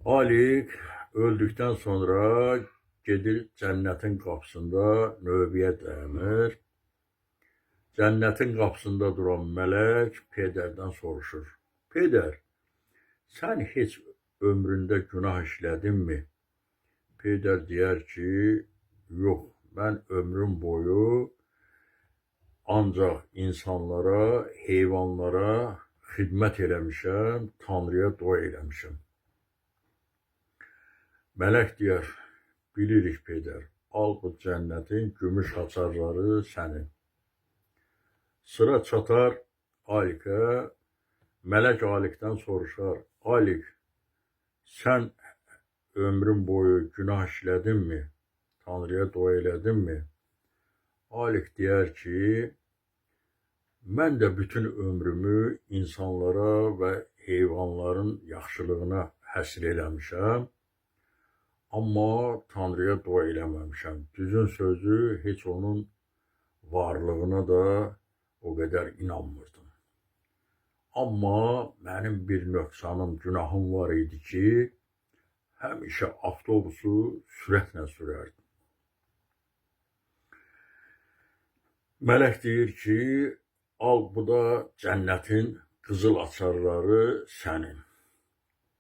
Alik öldükten sonra gedir cennetin qapısında növbəyə dayanır. Cennetin qapısında duran melek Pederdən soruşur. Peder, sen hiç ömründe günah işledinmi? Peder deyər ki, yox, ben ömrüm boyu ancak insanlara, heyvanlara xidmət eləmişəm, Tanrıya dua eləmişəm. Melek deyər, bilirik Peder, al bu cennetin gümüş açarları sənin. Sıra çatar Alikə, melek Alikdən soruşar, Alik, sen ömrün boyu günah işledinmi? Tanrıya dua elədinmi? Alik deyər ki, mən də bütün ömrümü insanlara və heyvanların yaxşılığına həsr eləmişəm. Amma Tanrıya dua eləməmişəm. Düzün sözü, heç onun varlığına da o qədər inanmırdım. Amma mənim bir nöqsanım, günahım var idi ki, həmişə avtobusu sürətlə sürərdim. Melek deyir ki, al bu da cennetin qızıl açarları sənin.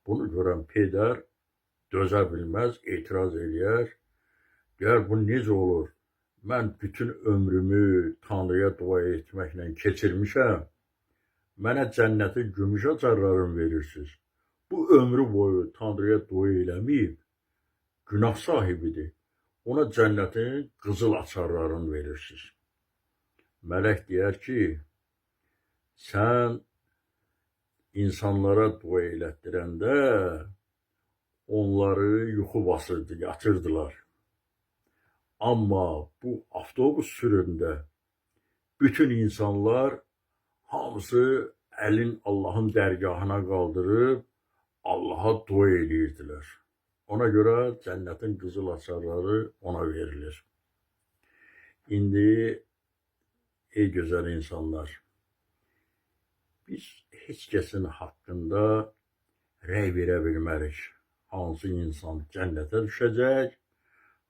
Bunu görən Peder dözə bilməz, etiraz eləyər. Deyər, bu necə olur? Mən bütün ömrümü Tanrıya dua etməklə keçirmişəm. Mənə cənnətin gümüş açarlarını verirsiniz. Bu ömrü boyu Tanrıya dua eləməyib, günah sahibidir. Ona cənnətin qızıl açarlarını verirsiniz. Melek deyər ki, sən insanlara dua elətdirəndə onları yuxu basırdı, yatırdılar. Amma bu avtobus süründə bütün insanlar hamısı əlin Allahın dərgahına qaldırıb Allaha dua edirdilər. Ona görə cənnətin qızıl açarları ona verilir. İndi ey gözəl insanlar, biz heç kəsin haqqında rəy verə bilmərik. Hansı insan cənnətə düşəcək,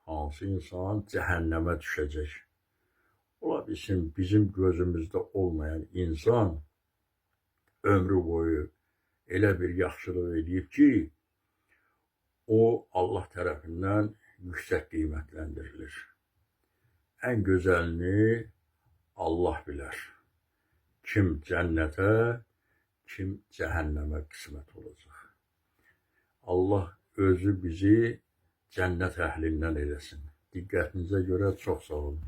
hansı insan cəhənnəmə düşəcək. Ola bilsin, bizim gözümüzdə olmayan insan ömrü boyu elə bir yaxşılıq edib ki, o Allah tərəfindən yüksək qiymətləndirilir. Ən gözəlini Allah bilər. Kim cənnətə, kim cəhənnəmə qismət olacaq. Allah özü bizi cənnət əhlindən eləsin. Diqqətinizə görə çox sağ olun.